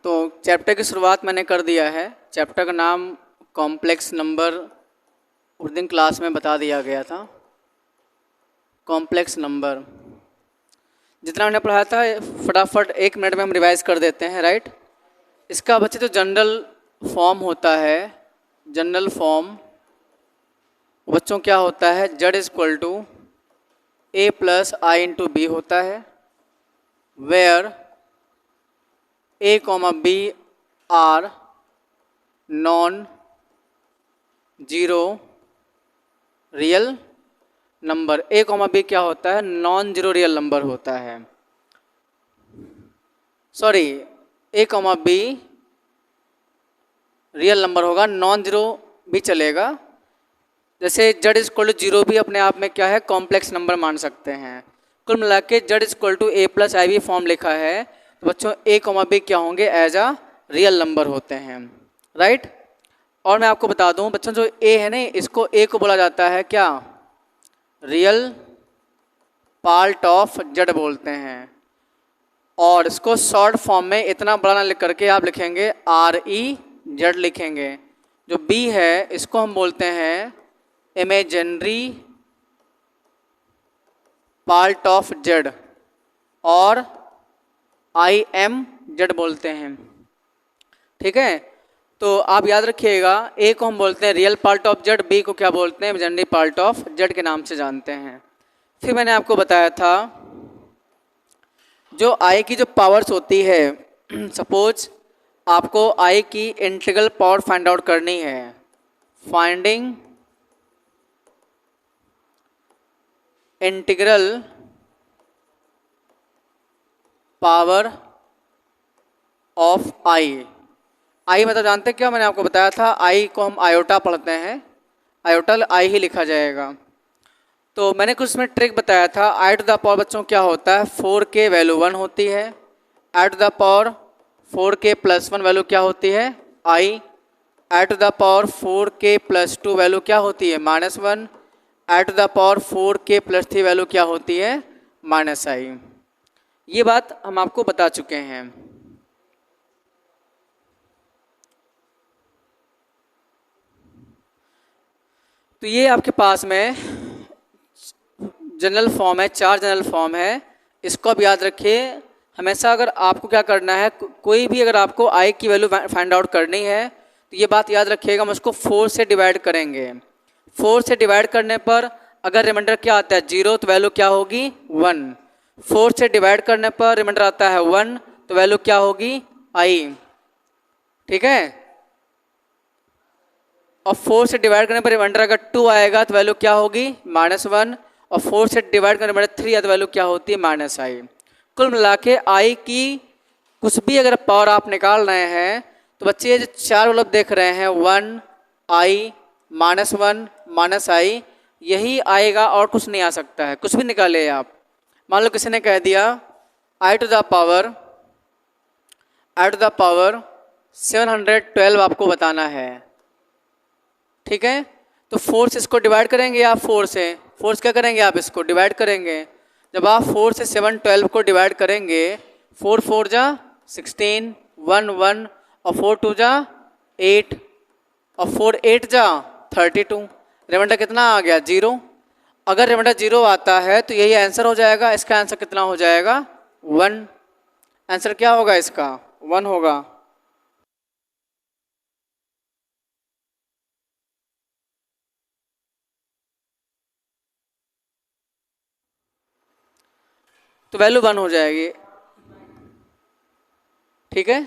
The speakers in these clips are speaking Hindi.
तो चैप्टर की शुरुआत मैंने कर दिया है। चैप्टर का नाम कॉम्प्लेक्स नंबर उस दिन क्लास में बता दिया गया था। कॉम्प्लेक्स नंबर जितना मैंने पढ़ाया था फटाफट 1 मिनट में हम रिवाइज कर देते हैं, राइट। इसका बच्चे जो जनरल फॉर्म होता है, जनरल फॉर्म बच्चों क्या होता है, z is equal to a plus i into b होता है, where a comma b are non zero real number. A comma b क्या होता है, नॉन जीरो रियल नंबर होता है। Sorry, a comma b real number होगा, नॉन जीरो भी चलेगा। जैसे z is equal to zero भी अपने आप में क्या है, कॉम्प्लेक्स नंबर मान सकते हैं। कुल मिला के z is equal to a plus i भी फॉर्म लिखा है, तो बच्चों ए कॉमा बी क्या होंगे, एज अ रियल नंबर होते हैं, राइट। और मैं आपको बता दूं बच्चों, जो ए है ना, इसको ए को बोला जाता है क्या, रियल पार्ट ऑफ जेड बोलते हैं। और इसको शॉर्ट फॉर्म में इतना बड़ा ना लिख करके आप लिखेंगे आर ई जेड लिखेंगे। जो बी है इसको हम बोलते हैं इमेजिनरी पार्ट ऑफ जेड, और आई एम जेड बोलते हैं, ठीक है। तो आप याद रखिएगा, ए को हम बोलते हैं real part of z, b को क्या बोलते हैं, इमेजिनरी पार्ट ऑफ जेड के नाम से जानते हैं। फिर मैंने आपको बताया था जो आई की जो पावर्स होती है, सपोज आपको आई की इंटीग्रल पावर फाइंड आउट करनी है, फाइंडिंग इंटीग्रल पावर ऑफ आई। आई मतलब जानते क्या, मैंने आपको बताया था आई को हम आयोटा पढ़ते हैं, आयोटा आई ही लिखा जाएगा। तो मैंने कुछ इसमें ट्रिक बताया था। आई टू द पावर बच्चों क्या होता है, 4k वैल्यू 1 होती है। I to the power 4k plus 1 value क्या होती है, i. I to the power 4k plus 2 value क्या होती है, -1। I to the power 4k plus 3 value क्या होती है, -i। ये बात हम आपको बता चुके हैं। तो ये आपके पास में जनरल फॉर्म है, 4 जनरल फॉर्म है, इसको अब याद रखिए। हमेशा अगर आपको क्या करना है, कोई भी अगर आपको आई की वैल्यू फाइंड आउट करनी है, तो ये बात याद रखिएगा, हम उसको 4 से डिवाइड करेंगे। 4 से डिवाइड करने पर अगर रिमाइंडर क्या आता है 0, तो वैल्यू क्या होगी 1। 4 से डिवाइड करने पर रिमाइंडर आता है 1, तो वैल्यू क्या होगी आई, ठीक है। और 4 से डिवाइड करने पर रिमाइंडर अगर 2 आएगा तो वैल्यू क्या होगी -1, और 4 से डिवाइड करने पर 3 है तो वैल्यू क्या होती है -i। कुल मिला के आई की कुछ भी अगर पावर आप निकाल रहे हैं, तो बच्चे ये जो 4 वैल्यू देख रहे हैं 1 i -1 -i, यही आएगा और कुछ नहीं आ सकता है। कुछ भी निकाले आप, मान लो किसी ने कह दिया आई टू द पावर 712 आपको बताना है, ठीक है। तो 4 से इसको डिवाइड करेंगे आप, 4 से क्या करेंगे आप, इसको डिवाइड करेंगे। जब आप 4 से 712 को डिवाइड करेंगे, 4 4 जा 16, 1 1, और 4 2 जा 8, और 4 8 जा 32। रिमाइंडर कितना आ गया 0। अगर रिमाइंडर 0 आता है तो यही आंसर हो जाएगा। इसका आंसर कितना हो जाएगा 1। आंसर क्या होगा इसका 1 होगा। तो वैल्यू 1 हो जाएगी, ठीक है।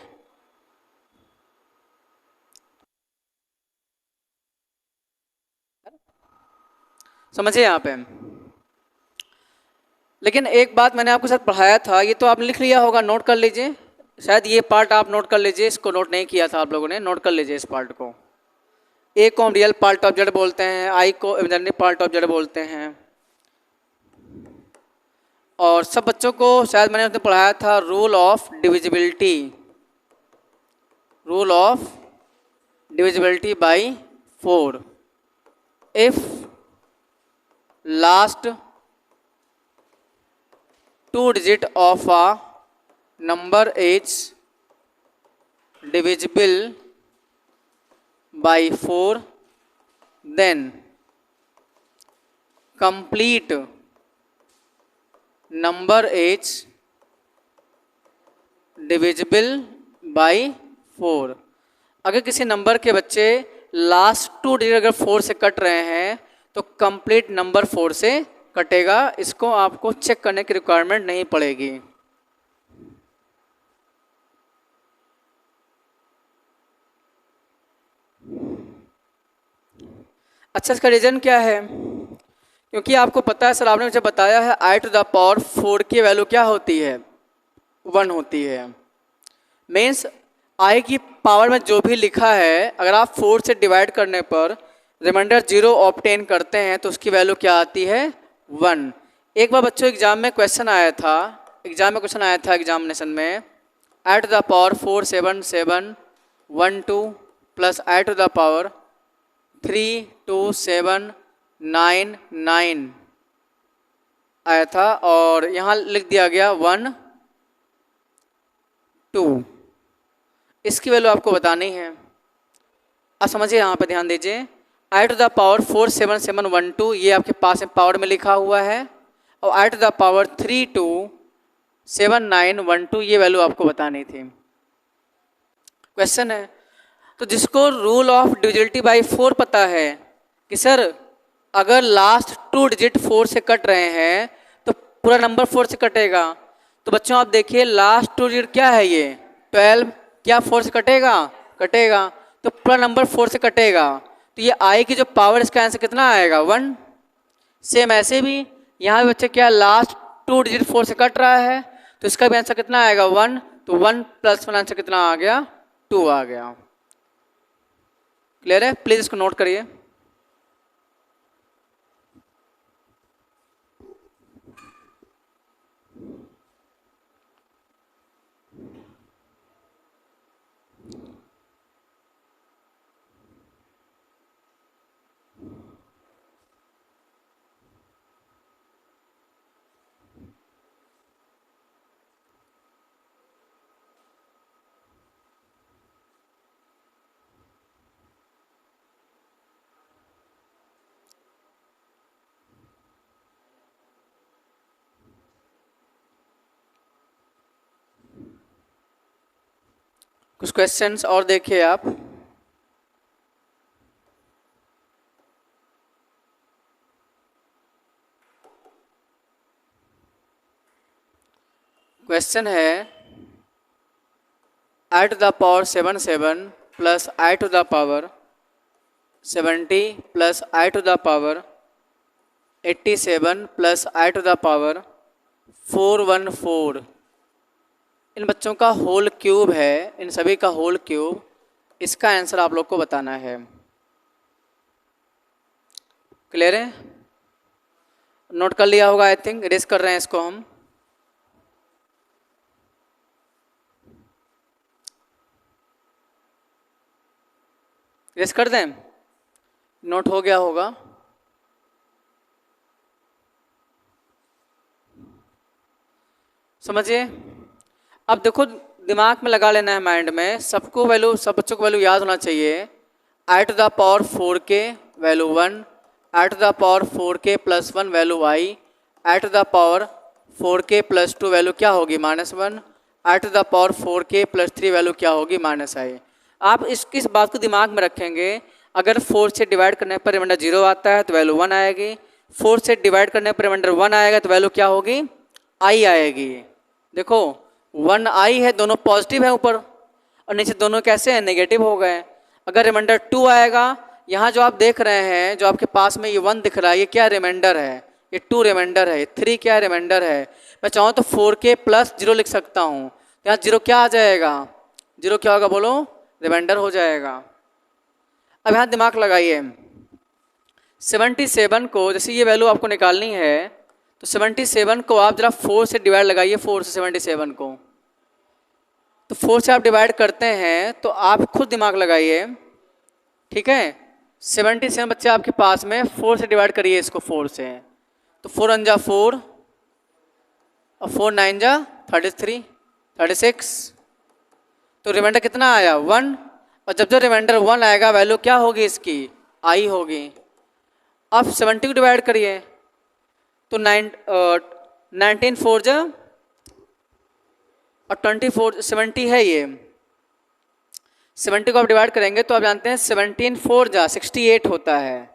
समझिए यहाँ पे। लेकिन एक बात मैंने आपके साथ पढ़ाया था, ये तो आपने लिख लिया होगा, नोट कर लीजिए। शायद ये पार्ट आप नोट कर लीजिए, इसको नोट नहीं किया था आप लोगों ने, नोट कर लीजिए इस पार्ट को। ए को हम रियल पार्ट ऑफ जेड बोलते हैं, आई को इमेजिनरी पार्ट ऑफ जेड बोलते हैं। और सब बच्चों को शायद मैंने उसने पढ़ाया था rule of divisibility, rule of divisibility by 4। If last 2 digit of a number is divisible by 4, then complete number is divisible by 4। अगर किसी नंबर के बच्चे लास्ट 2 डिजिट अगर 4 से कट रहे हैं तो कंप्लीट नंबर 4 से कटेगा। इसको आपको चेक करने की रिक्वायरमेंट नहीं पड़ेगी। अच्छा, इसका रीज़न क्या है? क्योंकि आपको पता है, सर आपने मुझे बताया है आई टू द पावर 4 की वैल्यू क्या होती है? 1 होती है। मीन्स आई की पावर में जो भी लिखा है अगर आप 4 से डिवाइड करने पर रिमाइंडर 0 ऑब्टेन करते हैं तो उसकी वैल्यू क्या आती है? 1। एक बार बच्चों एग्जाम में क्वेश्चन आया था, एग्जामिनेशन में i to the power 4 7 7 1 2 plus i to the power 3 2 7 9 9 आया था और यहाँ लिख दिया गया 1 2। इसकी वैल्यू आपको बतानी है। अब समझिए, यहाँ पे ध्यान दीजिए, आई टू द पावर 4 7 7 1 2 ये आपके पास में पावर में लिखा हुआ है और आई टू द पावर 3 2 7 9 1 2 ये वैल्यू आपको बतानी थी। क्वेश्चन है, तो जिसको रूल ऑफ डिविजिबिलिटी बाई 4 पता है कि सर अगर लास्ट 2 डिजिट 4 से कट रहे हैं तो पूरा नंबर 4 से कटेगा। तो बच्चों आप देखिए लास्ट 2 डिजिट क्या है? ये 12 क्या 4 से कटेगा? कटेगा। तो पूरा नंबर 4 से कटेगा। तो ये आई की जो पावर, इसका आंसर कितना आएगा? 1। सेम ऐसे भी यहाँ भी बच्चे क्या लास्ट 2 डिजिट 4 से कट रहा है तो इसका भी आंसर कितना आएगा? 1। तो 1 + 1 आंसर कितना आ गया? 2 आ गया। क्लियर है? प्लीज इसको नोट करिए। कुछ क्वेश्चंस और देखिए आप। क्वेश्चन है i to the power 7 7 plus i to the power 70 plus i to the power 87 plus i to the power 414 इन बच्चों का होल क्यूब है, इन सभी का होल क्यूब। इसका आंसर आप लोग को बताना है। क्लियर है? नोट कर लिया होगा आई थिंक। रेस कर रहे हैं इसको हम। रेस कर दें? नोट हो गया होगा। समझिए, अब देखो दिमाग में लगा लेना है, माइंड में सबको वैल्यू, सब बच्चों को वैल्यू याद होना चाहिए। आई टू द पावर 4 के value 1, i to the power 4 के plus 1 value i to the power 4 के प्लस 2 वैल्यू क्या होगी? -1। आई टू द पावर 4 के प्लस 3 वैल्यू क्या होगी? -i। आप इस बात को दिमाग में रखेंगे, अगर 4 से डिवाइड करने पर रिमाइंडर 0 आता है तो वैल्यू 1 आएगी। 4 से डिवाइड करने पर रिमाइंडर 1 आएगा तो वैल्यू क्या होगी? i आएगी। देखो 1 i है, दोनों पॉजिटिव है ऊपर और नीचे दोनों कैसे हैं? नेगेटिव हो गए। अगर रिमाइंडर 2 आएगा, यहाँ जो आप देख रहे हैं, जो आपके पास में ये 1 दिख रहा है, ये क्या रिमाइंडर है? ये 2 रिमाइंडर है। 3 क्या रिमाइंडर है? मैं चाहूँ तो 4 के प्लस 0 लिख सकता हूँ। यहाँ 0 क्या आ जाएगा? 0 क्या होगा बोलो? रिमाइंडर हो जाएगा। अब यहाँ दिमाग लगाइए, 77 को, जैसे ये वैल्यू आपको निकालनी है तो 77 को आप जरा 4 से डिवाइड लगाइए। 4 से 77 को, तो 4 से आप डिवाइड करते हैं तो आप खुद दिमाग लगाइए, ठीक है। 77 बच्चे आपके पास में, 4 से डिवाइड करिए इसको 4 से, तो 4 × 4 और 4 × 9 = 33 36। तो रिमाइंडर कितना आया 1, और जब रिमाइंडर 1 आएगा वैल्यू क्या होगी इसकी आई होगी। अब 70 को डिवाइड करिए तो 19 4 जा और 24 70 है ये, 70 को आप डिवाइड करेंगे तो आप जानते हैं 17 4 जा 68 होता है।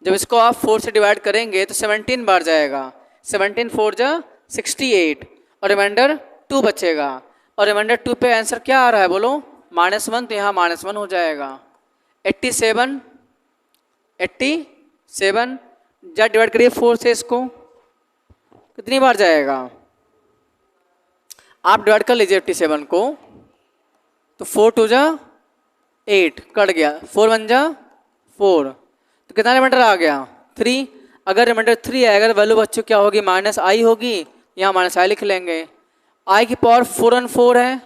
जब इसको आप 4 से डिवाइड करेंगे तो 17 बार जाएगा, 17 4 जा 68 और रिमाइंडर 2 बचेगा। और रिमाइंडर 2 पे आंसर क्या आ रहा है बोलो -1, तो यहाँ -1 हो जाएगा। 87 जा डिवाइड करिए 4 से, इसको कितनी बार जाएगा आप डिवाइड कर लीजिए 87 को, तो 4 2 जा 8 कट गया, 4 1 जा 4, तो कितना रिमाइंडर आ गया 3। अगर रिमाइंडर 3 आएगा तो वैल्यू बच्चों क्या होगी -i होगी, यहाँ -i लिख लेंगे। i की पावर 4 1 4 है,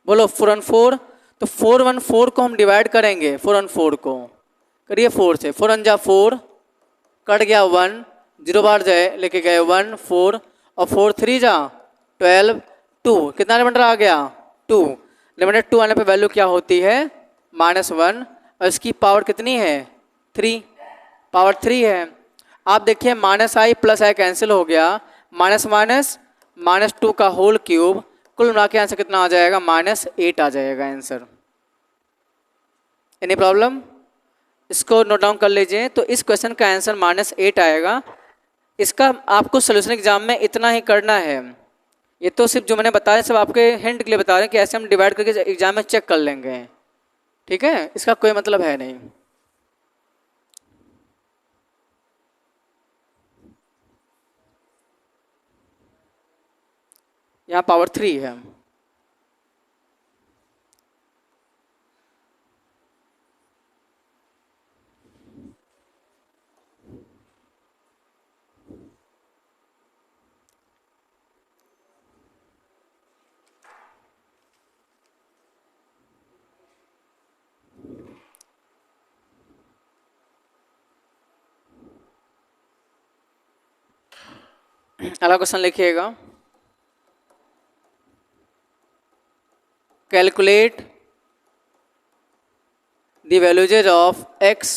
बोलो 4 1 4, तो 4 1 4 को हम डिवाइड करेंगे, 4 1 4 को करिए 4 से, 4 1 जा 4 कट गया 1, 0 बार जाए लेके गए 1 4 और 4 3 जा 12 2, कितना रिमाइंडर आ गया 2। रिमाइंडर 2 आने पे वैल्यू क्या होती है -1, और इसकी पावर कितनी है 3, पावर 3 है। आप देखिए -i प्लस i कैंसिल हो गया, -2 का होल क्यूब, कुल मिला के आंसर कितना आ जाएगा -8 आ जाएगा आंसर। एनी प्रॉब्लम, इसको नोट डाउन कर लीजिए। तो इस क्वेश्चन का आंसर -8 आएगा। इसका आपको सोल्यूशन एग्जाम में इतना ही करना है। ये तो सिर्फ जो मैंने बताया सब आपके हिंट के लिए बता रहे हैं कि ऐसे हम डिवाइड करके एग्जाम में चेक कर लेंगे, ठीक है, इसका कोई मतलब है नहीं। यहाँ पावर 3 है। अगला क्वेश्चन लिखिएगा, calculate the values of x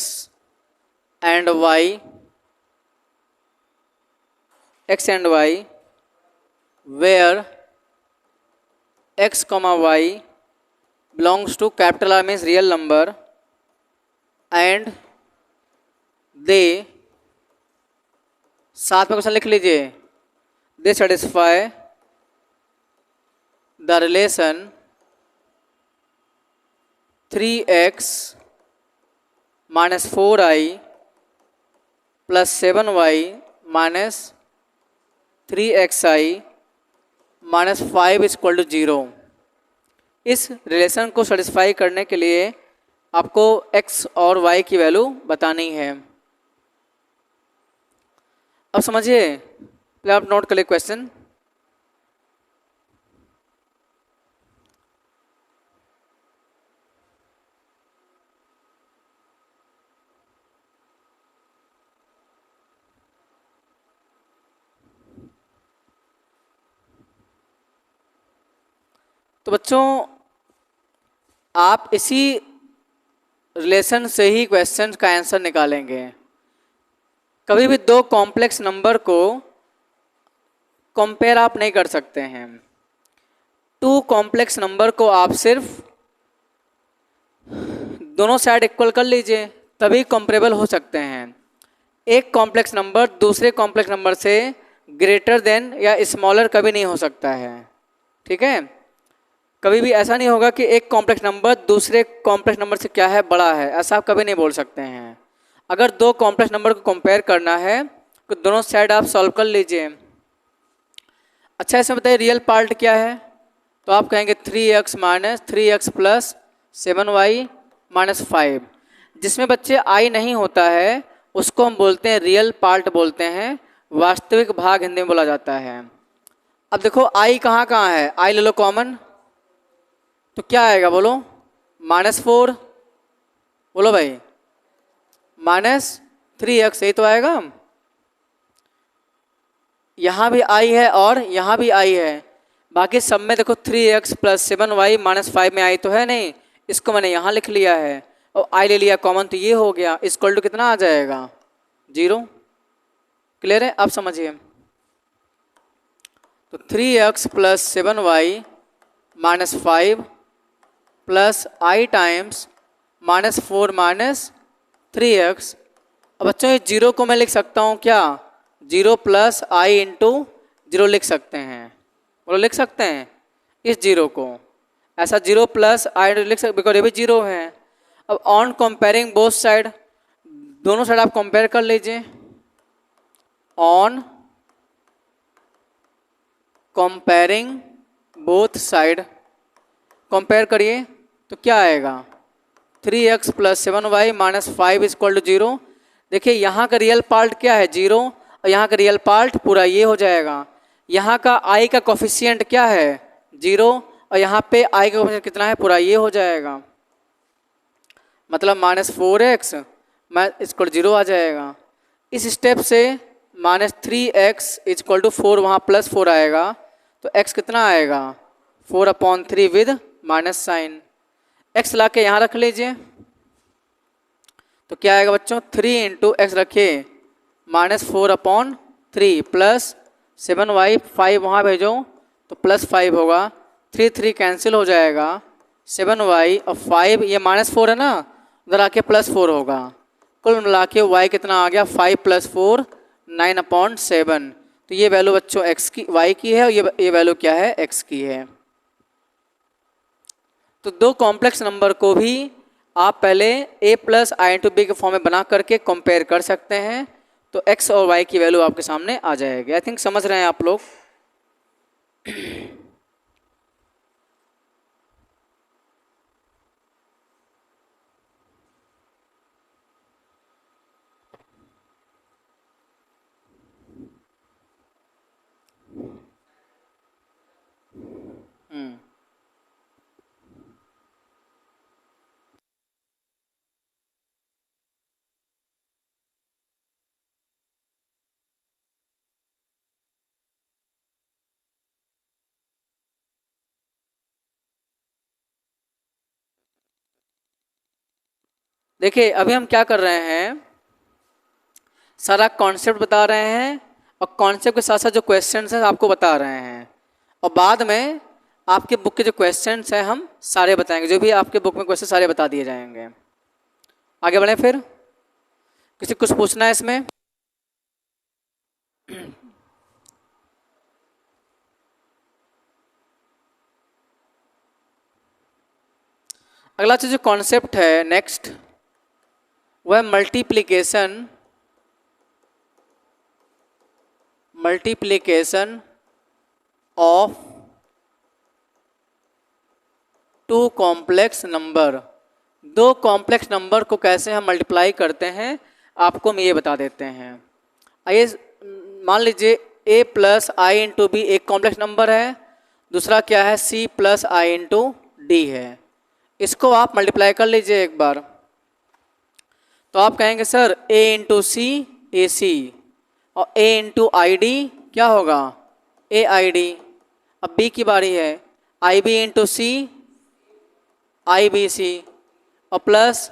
and y where x, y belongs to capital R means real number and they, साथ में क्वेश्चन लिख लीजिए, they satisfy the relation 3x minus 4i plus 7y minus 3xi minus 5 is equal to 0। इस रिलेशन को सेटिस्फाई करने के लिए आपको x और y की वैल्यू बतानी है। अब समझिए, पहले आप नोट कर लिए क्वेश्चन। तो बच्चों आप इसी रिलेशन से ही क्वेश्चन का आंसर निकालेंगे। कभी भी दो कॉम्प्लेक्स नंबर को कंपेयर आप नहीं कर सकते हैं। टू कॉम्प्लेक्स नंबर को आप सिर्फ दोनों साइड इक्वल कर लीजिए, तभी कंपेरेबल हो सकते हैं। एक कॉम्प्लेक्स नंबर दूसरे कॉम्प्लेक्स नंबर से ग्रेटर देन या स्मॉलर कभी नहीं हो सकता है, ठीक है। कभी भी ऐसा नहीं होगा कि एक कॉम्प्लेक्स नंबर दूसरे कॉम्प्लेक्स नंबर से क्या है बड़ा है, ऐसा आप कभी नहीं बोल सकते हैं। अगर दो कॉम्प्लेक्स नंबर को कंपेयर करना है तो दोनों साइड आप सॉल्व कर लीजिए। अच्छा इसमें बताइए रियल पार्ट क्या है, तो आप कहेंगे 3x minus 3x plus 7y minus 5। जिसमें बच्चे i नहीं होता है उसको हम बोलते हैं रियल पार्ट बोलते हैं, वास्तविक भाग हिंदी में बोला जाता है। अब देखो i कहाँ कहाँ है, i ले लो कॉमन, तो क्या आएगा बोलो -4, बोलो भाई -3x, यही तो आएगा। यहाँ भी i है और यहाँ भी i है, बाकी सब में देखो 3x प्लस 7y माइनस 5 में आई तो है नहीं, इसको मैंने यहाँ लिख लिया है और आई ले लिया कॉमन, तो ये हो गया इक्वल टू कितना आ जाएगा 0। क्लियर है? आप समझिए। तो 3x plus 7y minus 5 plus i times minus 4 minus 3x। अब बच्चों ये 0 को मैं लिख सकता हूँ क्या, 0 प्लस आई इंटू 0 लिख सकते हैं, बोलो लिख सकते हैं इस 0 को ऐसा 0 प्लस आई लिख सकते, बिकॉज ये भी 0 है। अब ऑन कंपेयरिंग बोथ साइड, दोनों साइड आप कंपेयर कर लीजिए। On comparing both side compare करिए तो क्या आएगा, 3x plus 7y minus 5 equal to 0। देखिए यहाँ का रियल पार्ट क्या है 0 और यहाँ का रियल पार्ट पूरा ये हो जाएगा। यहाँ का i का कोफिशिएंट क्या है 0 और यहाँ पे i का कोफिशिएंट कितना है पूरा ये हो जाएगा, मतलब माइनस 4x मैं इक्वल 0 आ जाएगा। इस स्टेप से माइनस 3x इक्वल टू 4 वहाँ प्लस 4 आएगा, तो x कितना आएगा 4/3 विद माइनस साइन। x ला के यहाँ रख लीजिए तो क्या आएगा बच्चों 3 इंटू एक्स रखिए माइनस 4/3 प्लस 7y 5 वहाँ भेजो तो प्लस 5 होगा, 3 3 कैंसिल हो जाएगा, 7y और 5 ये माइनस 4 है ना, उधर आके प्लस 4 होगा। कुल मिला के y कितना आ गया 5 प्लस 4 9/7। तो ये वैल्यू बच्चों x की y की है और ये वैल्यू क्या है x की है। तो दो कॉम्प्लेक्स नंबर को भी आप पहले a plus i into b के फॉर्म में बना करके कंपेयर कर सकते हैं, तो x और y की वैल्यू आपके सामने आ जाएगी। आई थिंक समझ रहे हैं आप लोग। देखिए अभी हम क्या कर रहे हैं, सारा कॉन्सेप्ट बता रहे हैं और कॉन्सेप्ट के साथ साथ जो क्वेश्चंस हैं आपको बता रहे हैं, और बाद में आपके बुक के जो क्वेश्चंस हैं हम सारे बताएंगे, जो भी आपके बुक में क्वेश्चन सारे बता दिए जाएंगे। आगे बढ़ें फिर, किसी कुछ पूछना है इसमें? अगला जो कॉन्सेप्ट है नेक्स्ट वह multiplication of two complex number. दो कॉम्प्लेक्स नंबर को कैसे हम मल्टीप्लाई करते हैं आपको हम ये बता देते हैं। आइए मान लीजिए a plus i into b एक कॉम्प्लेक्स नंबर है, दूसरा क्या है c plus i into d है। इसको आप मल्टीप्लाई कर लीजिए एक बार, तो आप कहेंगे सर a इंटू सी ए सी और a इंटू आई डी क्या होगा ए आई डी। अब b की बारी है, i b into c i b c और plus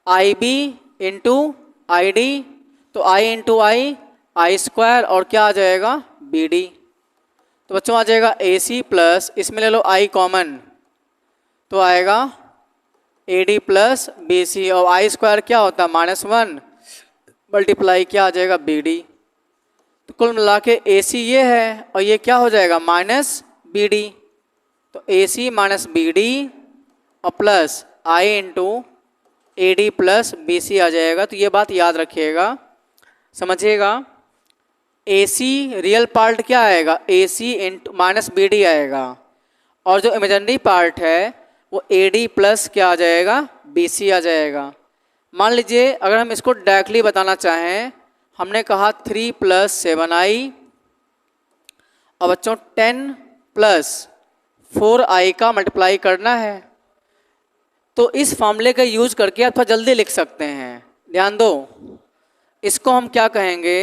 i b into i d, तो आई इंटू आई स्क्वायर और क्या आ जाएगा बी डी। तो बच्चों आ जाएगा ए सी प्लस इसमें ले लो आई कॉमन तो आएगा a d plus b c और आई स्क्वायर क्या होता है -1 मल्टीप्लाई क्या आ जाएगा बी डी। तो कुल मिला के ए सी ये है और ये क्या हो जाएगा माइनस बी डी, तो a c minus b d और plus i into a d plus b c आ जाएगा। तो ये बात याद रखिएगा, समझिएगा। ए सी रियल पार्ट क्या आएगा ए सी इंटू माइनस बी डी आएगा और जो इमेजिनरी पार्ट है वो ए डी प्लस क्या आ जाएगा बी सी आ जाएगा। मान लीजिए अगर हम इसको डायरेक्टली बताना चाहें, हमने कहा 3 प्लस 7i और बच्चों 10 प्लस 4i का मल्टीप्लाई करना है, तो इस फॉर्मूले का यूज करके आप थोड़ा जल्दी लिख सकते हैं। ध्यान दो, इसको हम क्या कहेंगे,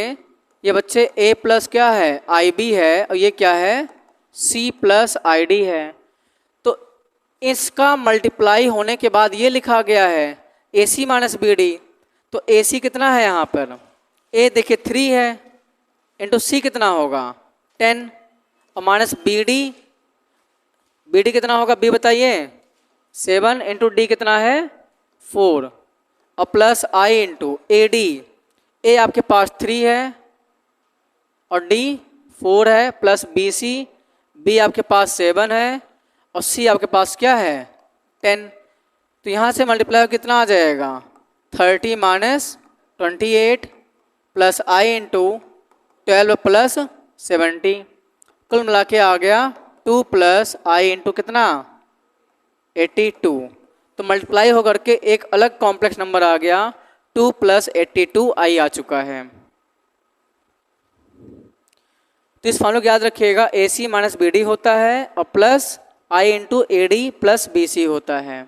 ये बच्चे a प्लस क्या है आई बी है और ये क्या है सी प्लस आई डी है। तो इसका मल्टीप्लाई होने के बाद ये लिखा गया है ए सी माइनस बी डी। तो ए सी कितना है यहाँ पर, ए देखिए 3 है, इंटू सी कितना होगा 10, और माइनस बी डी कितना होगा बी बताइए 7, इंटू डी कितना है 4, और plus i into a d. ए आपके पास 3 है और डी 4 है, प्लस बी सी, बी आपके पास 7 है और सी आपके पास क्या है 10। तो यहाँ से मल्टीप्लाई कितना आ जाएगा 30 minus 28 plus i into 12 plus 70, कुल मिला के आ गया 2 प्लस आई इंटू कितना 82। तो मल्टीप्लाई होकर के एक अलग कॉम्प्लेक्स नंबर आ गया 2 प्लस 82 आई आ चुका है। तो इस फॉर्मूले को याद रखिएगा, a c minus b d होता है और plus i into a d plus b c होता है।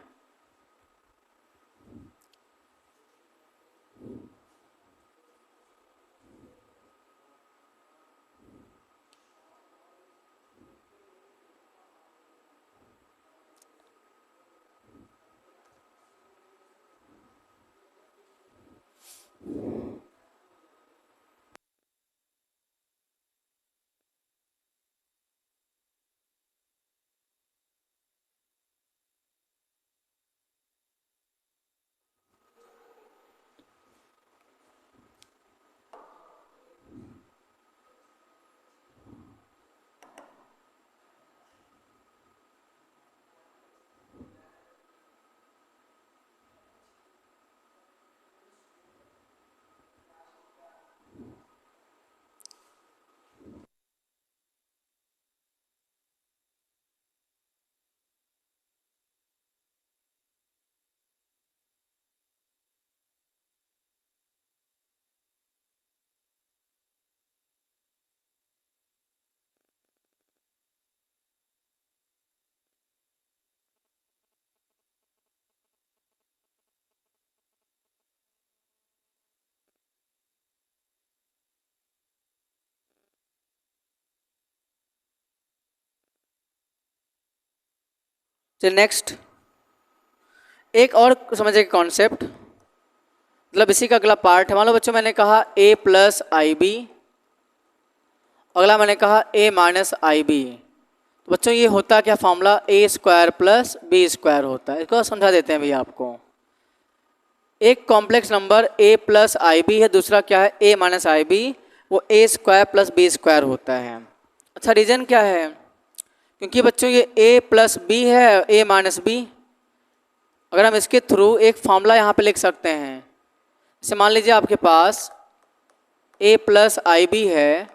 चलिए नेक्स्ट एक और समझिए कॉन्सेप्ट, मतलब इसी का अगला पार्ट है। मान लो बच्चों मैंने कहा a प्लस आई बी, अगला मैंने कहा a माइनस आई बी। तो बच्चों ये होता क्या formula a square plus b square होता है। इसको समझा देते हैं भैया आपको। एक complex number a plus i b है, दूसरा क्या है a माइनस आई बी, वो a square plus b square होता है। अच्छा रीज़न क्या है, क्योंकि बच्चों ये a प्लस बी है a माइनस बी, अगर हम इसके थ्रू एक फॉर्मूला यहाँ पे लिख सकते हैं। जैसे मान लीजिए आपके पास a प्लस आई बी है,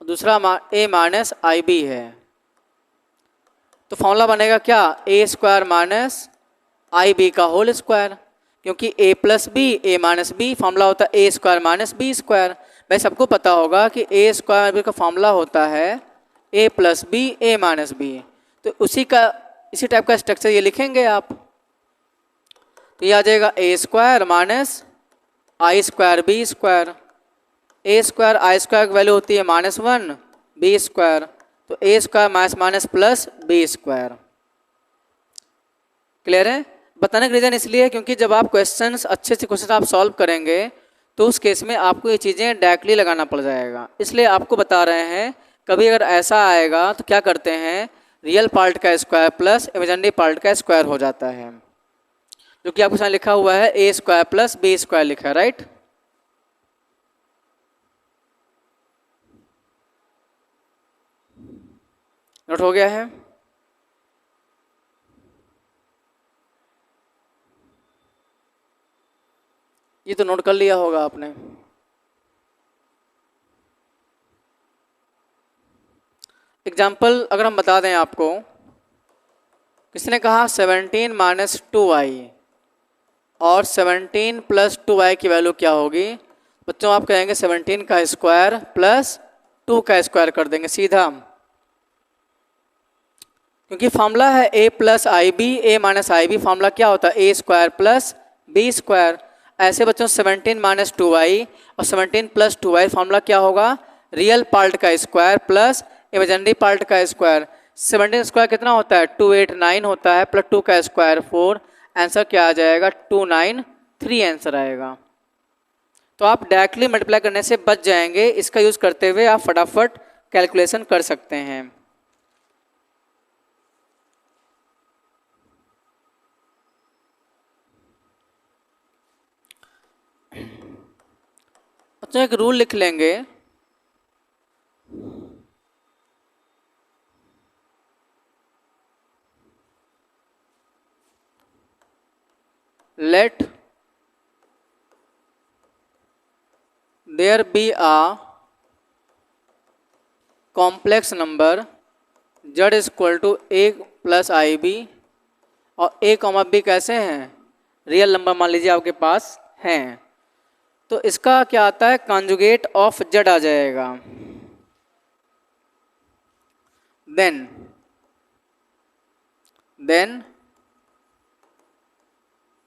दूसरा a माइनस आई बी है, तो फॉर्मूला बनेगा क्या a square minus i b का होल स्क्वायर, क्योंकि a plus b a minus b formula होता है a square minus b square. भाई सबको पता होगा कि a स्क्वायर बी का फॉर्मूला होता है a plus b a minus b. तो इसी टाइप का स्ट्रक्चर ये लिखेंगे आप, तो ये आ जाएगा a square minus i square b square. a square i square की वैल्यू होती है -1 बी स्क्वायर, तो a square minus minus plus b square. Clear है। बताने का रीज़न इसलिए है क्योंकि जब आप क्वेश्चंस अच्छे से क्वेश्चन आप सॉल्व करेंगे तो उस केस में आपको ये चीज़ें डायरेक्टली लगाना पड़ जाएगा, इसलिए आपको बता रहे हैं। कभी अगर ऐसा आएगा तो क्या करते हैं, रियल पार्ट का स्क्वायर प्लस इमेजिनरी पार्ट का स्क्वायर हो जाता है, जो कि आपके साथ लिखा हुआ है a square plus b square लिखा है, राइट। नोट हो गया है। ये तो नोट कर लिया होगा आपने। एग्जाम्पल अगर हम बता दें आपको, किसने कहा 17 माइनस 2y और 17 प्लस 2y की वैल्यू क्या होगी। बच्चों आप कहेंगे 17 का स्क्वायर प्लस 2 का स्क्वायर कर देंगे सीधा, क्योंकि फॉर्मूला है a plus i b a minus i b, formula क्या होता है a square plus b square. ऐसे बच्चों 17 माइनस 2y और 17 प्लस 2y फॉर्मूला क्या होगा, रियल पार्ट का स्क्वायर प्लस इमेजिनरी पार्ट का स्क्वायर 17 स्क्वायर कितना होता है 289 होता है, प्लस 2 का स्क्वायर 4, आंसर क्या आ जाएगा 293 आंसर आएगा। तो आप डायरेक्टली मल्टीप्लाई करने से बच जाएंगे, इसका यूज़ करते हुए आप फटाफट कैलकुलेशन कर सकते हैं। अच्छा एक रूल लिख लेंगे, let there be a complex number z is equal to a plus i b, और a कॉमा बी कैसे हैं रियल नंबर मान लीजिए आपके पास हैं, तो इसका क्या आता है कॉन्जुगेट ऑफ z आ जाएगा। Then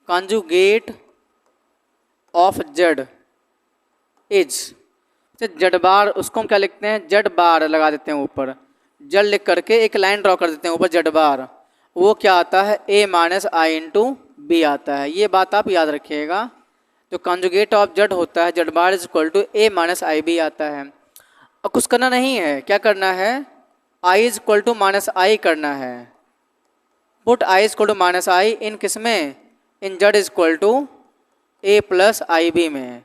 conjugate of z is z bar, उसको हम क्या लिखते हैं जेड बार लगा देते हैं ऊपर, जेड लिख करके एक लाइन ड्रॉ कर देते हैं ऊपर जेड बार, वो क्या आता है a minus i into b आता है। ये बात आप याद रखिएगा, जो कॉन्जुगेट ऑफ जेड होता है z bar is equal to a minus i b आता है। अब कुछ करना नहीं है, क्या करना है i is equal to minus i करना है, put i is equal to minus i in किस में in z is equal to a plus i b में।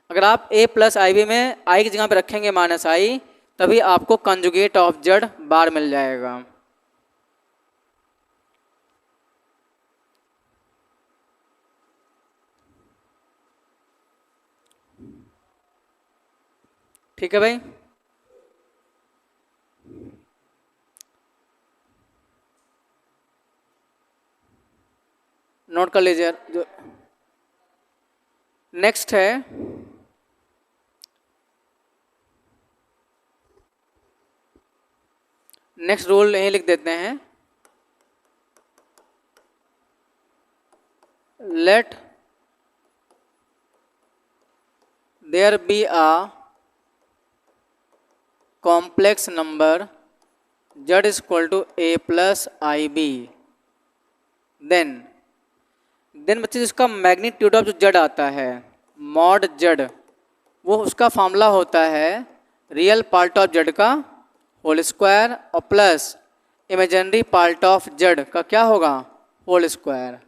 अगर आप a प्लस आई बी में i की जगह पे रखेंगे माइनस आई, तभी आपको कंजुगेट ऑफ जेड बार मिल जाएगा। ठीक है भाई, नोट कर लीजिए। जो नेक्स्ट है नेक्स्ट रूल यहीं लिख देते हैं, let there be a complex number z is equal to a plus i b. Then बच्चे जिसका मैग्नीट्यूड ऑफ जो z आता है मॉड z, वो उसका फॉर्मूला होता है रियल पार्ट ऑफ z का होल स्क्वायर और plus imaginary part of z का क्या होगा whole square.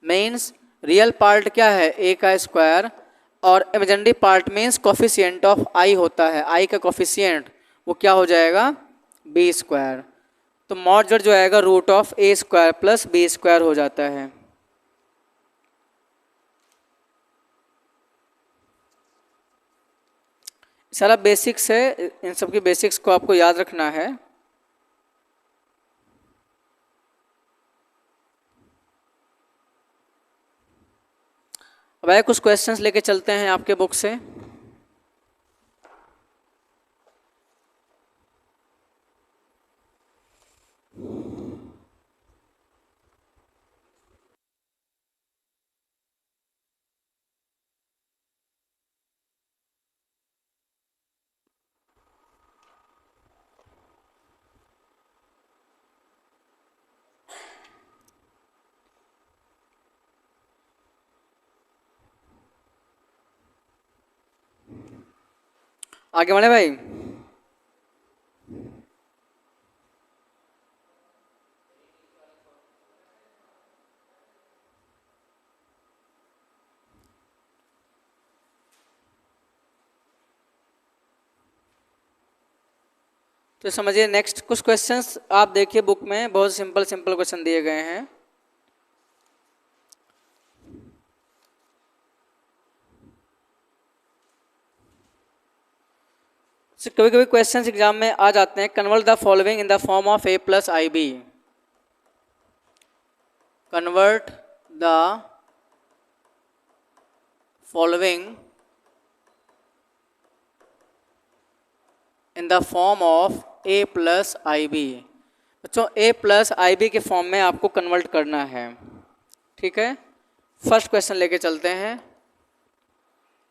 Means real part क्या है a का स्क्वायर, और imaginary part means coefficient of i होता है, i का कोफिशिएंट वो क्या हो जाएगा b स्क्वायर। तो मॉड z जो आएगा root of a square plus b square हो जाता है। सारा बेसिक्स है, इन सब की बेसिक्स को आपको याद रखना है। अब आए कुछ क्वेश्चंस लेके चलते हैं आपके बुक से। आगे बढ़े भाई। तो समझिए नेक्स्ट कुछ क्वेश्चंस आप देखिए बुक में, बहुत सिंपल सिंपल क्वेश्चन दिए गए हैं। कभी कभी क्वेश्चंस एग्जाम में आ जाते हैं, convert the following in the form of a plus i b. Convert the following in the form of a plus i b. बच्चों a प्लस आई बी के फॉर्म में आपको कन्वर्ट करना है, ठीक है। फर्स्ट क्वेश्चन लेके चलते हैं।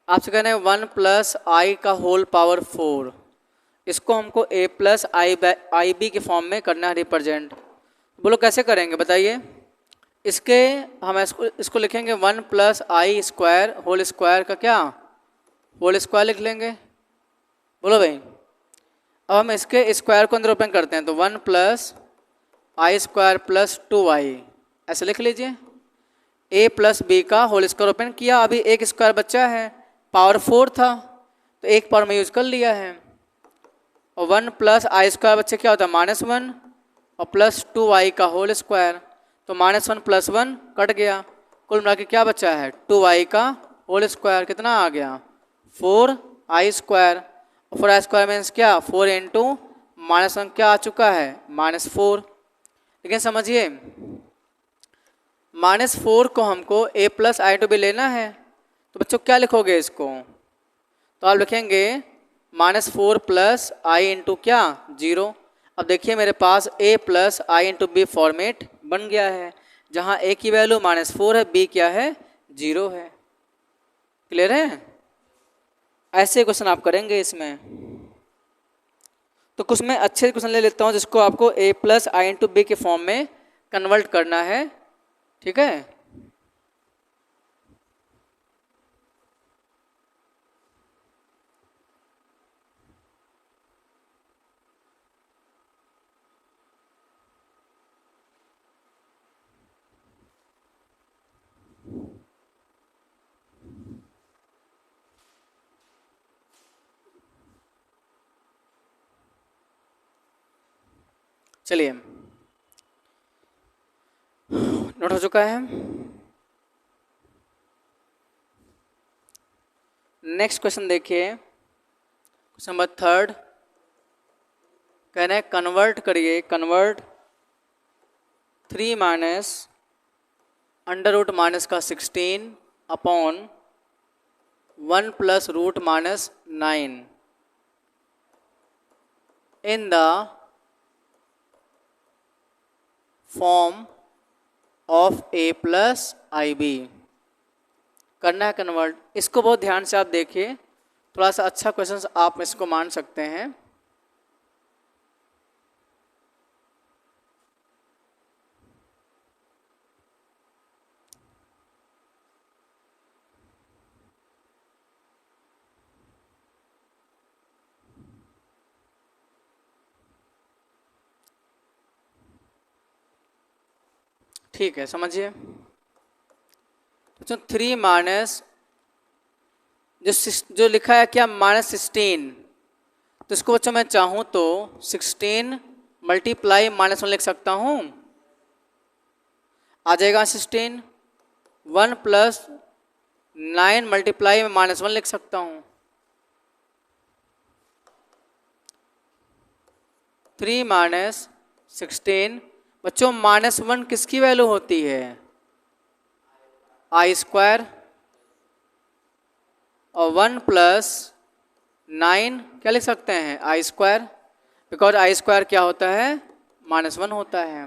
आपसे कहना है 1 प्लस आई का होल पावर 4, इसको हमको a प्लस आई बी के फॉर्म में करना है रिप्रेजेंट। बोलो कैसे करेंगे बताइए। इसके हम इसको लिखेंगे 1 प्लस आई स्क्वायर होल स्क्वायर का क्या होल स्क्वायर लिख लेंगे। बोलो भाई, अब हम इसके स्क्वायर को अंदर ओपन करते हैं तो 1 प्लस आई स्क्वायर प्लस 2y ऐसे लिख लीजिए। a प्लस बी का होल स्क्वायर ओपन किया, अभी एक स्क्वायर बचा है, पावर 4 था तो एक पावर में यूज कर लिया है। और 1 प्लस आई स्क्वायर बच्चे क्या होता है -1 और प्लस 2y का होल स्क्वायर, तो -1 प्लस 1 कट गया, कुल मिला के क्या बचा है 2y का होल स्क्वायर। कितना आ गया 4i स्क्वायर। और 4i स्क्वायर मीन्स क्या 4 इंटू -1 क्या आ चुका है -4। लेकिन समझिए -4 को हमको a plus i to b लेना है, तो बच्चों क्या लिखोगे इसको, तो आप लिखेंगे -4 प्लस आई इंटू क्या 0। अब देखिए मेरे पास a plus i into b format बन गया है, जहाँ a की वैल्यू -4 है, b क्या है 0 है। क्लियर है। ऐसे क्वेश्चन आप करेंगे इसमें। तो कुछ मैं अच्छे क्वेश्चन ले लेता हूँ जिसको आपको a plus i into b के फॉर्म में कन्वर्ट करना है। ठीक है, चलिए नोट हो चुका है। नेक्स्ट क्वेश्चन देखिए, क्वेश्चन नंबर 3 कह रहे हैं कन्वर्ट करिए, convert 3 minus under root minus का 16 upon 1 plus root minus 9 in the form of a plus i b. करना है कन्वर्ट। इसको बहुत ध्यान से आप देखिए, थोड़ा सा अच्छा क्वेश्चन आप इसको मान सकते हैं। ठीक है, समझिए। तो 3 माइनस जो लिखा है क्या -16, तो इसको बच्चों मैं चाहूँ तो 16 मल्टीप्लाई -1 लिख सकता हूँ, आ जाएगा 16। 1 प्लस 9 मल्टीप्लाई में -1 लिख सकता हूँ। 3 माइनस 16 बच्चों -1 किसकी वैल्यू होती है आई स्क्वायर, और 1 प्लस 9 क्या लिख सकते हैं आई स्क्वायर, बिकॉज आई स्क्वायर क्या होता है -1 होता है।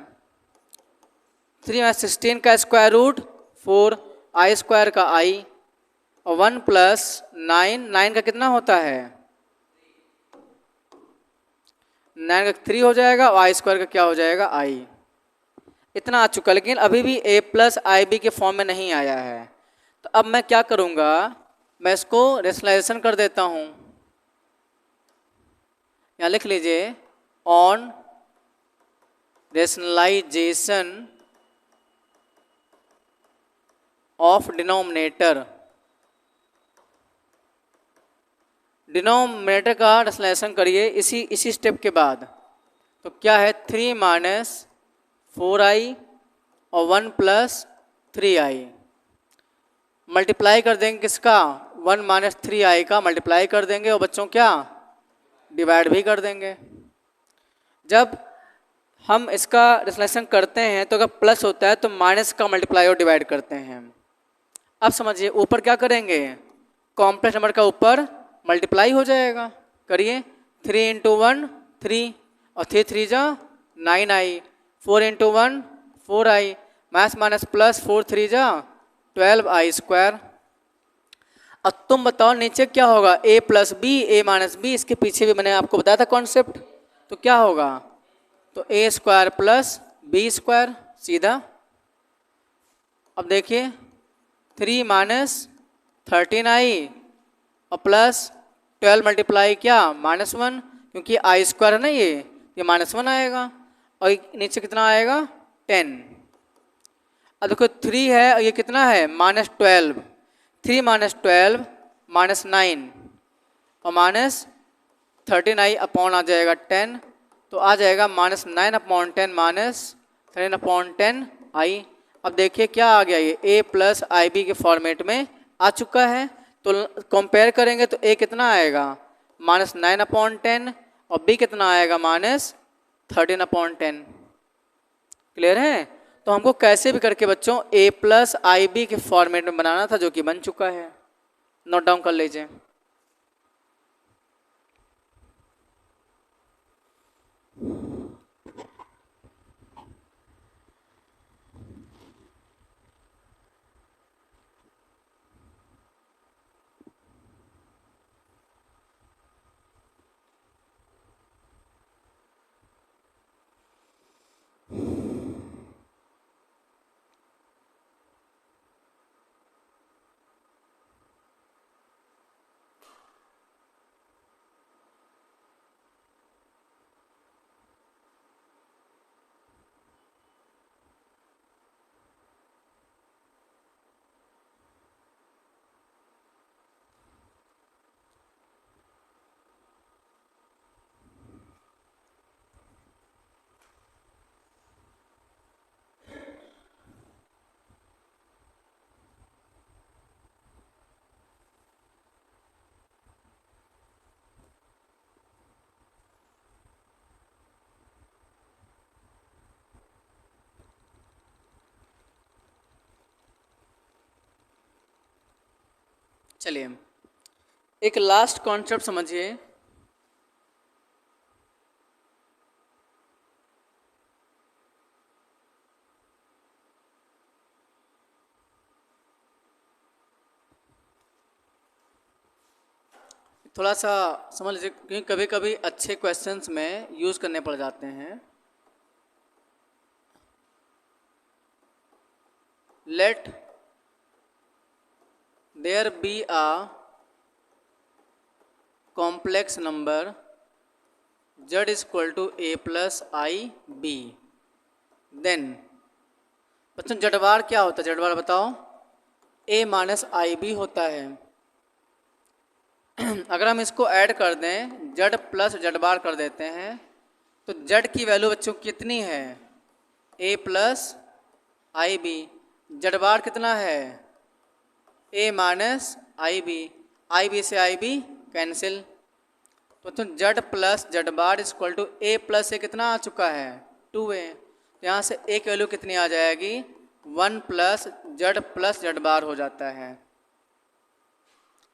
3 माइनस 16 का स्क्वायर रूट 4 आई स्क्वायर का आई, और 1 प्लस 9 का कितना होता है 9 का 3 हो जाएगा, और आई स्क्वायर का क्या हो जाएगा आई। इतना आ चुका, लेकिन अभी भी a प्लस आई बी के फॉर्म में नहीं आया है। तो अब मैं क्या करूँगा, मैं इसको रेशनलाइजेशन कर देता हूँ। यहाँ लिख लीजिए on rationalisation of denominator. Denominator का रेशनलाइजेशन करिए इसी स्टेप के बाद। तो क्या है 3 माइनस 4i और 1 प्लस 3i मल्टीप्लाई कर देंगे किसका 1 माइनस 3i का मल्टीप्लाई कर देंगे, और बच्चों क्या डिवाइड भी कर देंगे। जब हम इसका रेशनलाइजेशन करते हैं तो अगर प्लस होता है तो माइनस का मल्टीप्लाई और डिवाइड करते हैं। अब समझिए ऊपर क्या करेंगे, कॉम्प्लेक्स नंबर का ऊपर मल्टीप्लाई हो जाएगा। करिए 3 इंटू 1 3 और 3 3 जा 9i, 4 into 1 4i, minus minus plus 4 3 जा 12i स्क्वायर। अब तुम बताओ नीचे क्या होगा, a plus b a minus b, इसके पीछे भी मैंने आपको बताया था कॉन्सेप्ट, तो क्या होगा, तो ए स्क्वायर प्लस बी स्क्वायर सीधा। अब देखिए 3 माइनस 13i और प्लस 12 मल्टीप्लाई क्या -1, क्योंकि आई स्क्वायर है ना ये -1 आएगा, और नीचे कितना आएगा 10। अब देखो 3 है और ये कितना है -12, 3 माइनस 12 -9 और -13i अपॉन आ जाएगा 10, तो आ जाएगा -9/10 -13/10i। अब देखिए क्या आ गया, ये a प्लस आई बी के फॉर्मेट में आ चुका है, तो कंपेयर करेंगे तो a कितना आएगा -9/10 और b कितना आएगा -13/10। क्लियर है? तो हमको कैसे भी करके बच्चों a प्लस आई बी के फॉर्मेट में बनाना था, जो कि बन चुका है, नोट डाउन कर लीजिए। चलिए एक लास्ट कॉन्सेप्ट समझिए। थोड़ा सा समझ लीजिए, क्योंकि कभी कभी अच्छे क्वेश्चंस में यूज करने पड़ जाते हैं। Let there be a complex number z is equal to a plus i b, then बच्चों जड़ बार क्या होता है, जड़ बार बताओ, a माइनस आई बी होता है। अगर हम इसको ऐड कर दें, z प्लस जड़ बार कर देते हैं, तो z की वैल्यू बच्चों कितनी है a प्लस आई बी, जड़ बार कितना है a माइनस आई बी से आई बी कैंसिल, तो जड प्लस जड बार इक्वल टू ए प्लस ए कितना आ चुका है 2a, तो यहाँ से ए की वैल्यू कितनी आ जाएगी 1 प्लस जड बार हो जाता है।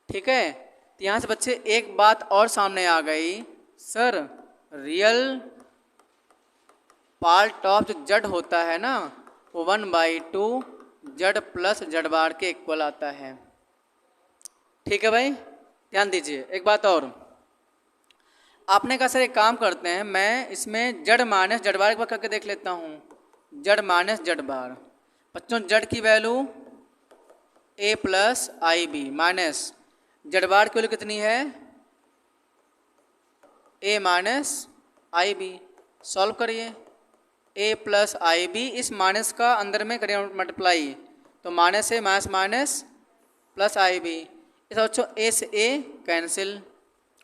ठीक है, तो यहाँ से बच्चे एक बात और सामने आ गई, सर रियल पार्ट ऑफ जो जड होता है ना वो 1/2 जड प्लस जड बार के इक्वल आता है। ठीक है भाई, ध्यान दीजिए। एक बात और, आपने कहा सर एक काम करते हैं, मैं इसमें जड़ माइनस जड़ बार एक बार करके देख लेता हूँ, जड़ माइनस जड़ बार। बच्चों जड़ की value a plus i b minus z bar की वैल्यू कितनी है a minus i b. Solve करिए, a प्लस आई बी, इस माइनस का अंदर में करिए मल्टीप्लाई, तो minus a minus minus plus i b, इस बच्चों a से a कैंसिल,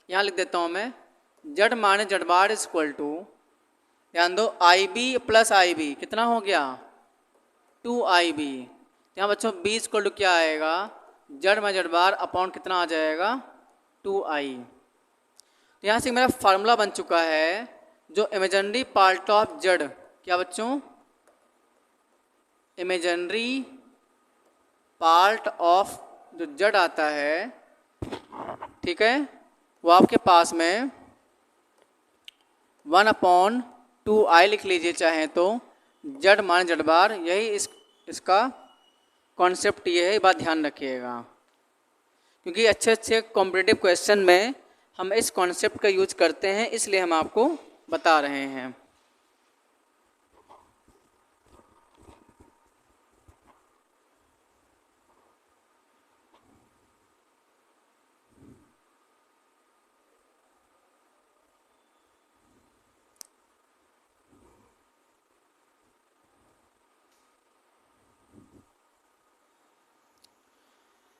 यहाँ लिख देता हूँ मैं जड माइनस जड बार इज इक्वल टू, ध्यान दो आई बी प्लस आई बी कितना हो गया 2IB, यहाँ बच्चों b इक्वल टू क्या आएगा जड माइनस जड बार अपॉन कितना आ जाएगा 2i। तो यहाँ से मेरा फार्मूला बन चुका है, जो इमेजिनरी पार्ट ऑफ जड, क्या बच्चों इमेजिनरी पार्ट ऑफ जो जड आता है, ठीक है, वो आपके पास में 1/2i लिख लीजिए चाहे तो, जड माइनस जड बार, यही इसका कॉन्सेप्ट ये है, बात ध्यान रखिएगा। क्योंकि अच्छे अच्छे कॉम्पिटिटिव क्वेश्चन में हम इस कॉन्सेप्ट का यूज करते हैं, इसलिए हम आपको बता रहे हैं।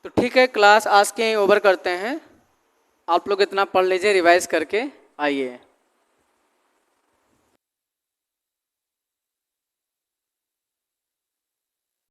तो ठीक है, क्लास आज के यहीं ओवर करते हैं। आप लोग इतना पढ़ लीजिए, रिवाइज करके आइए।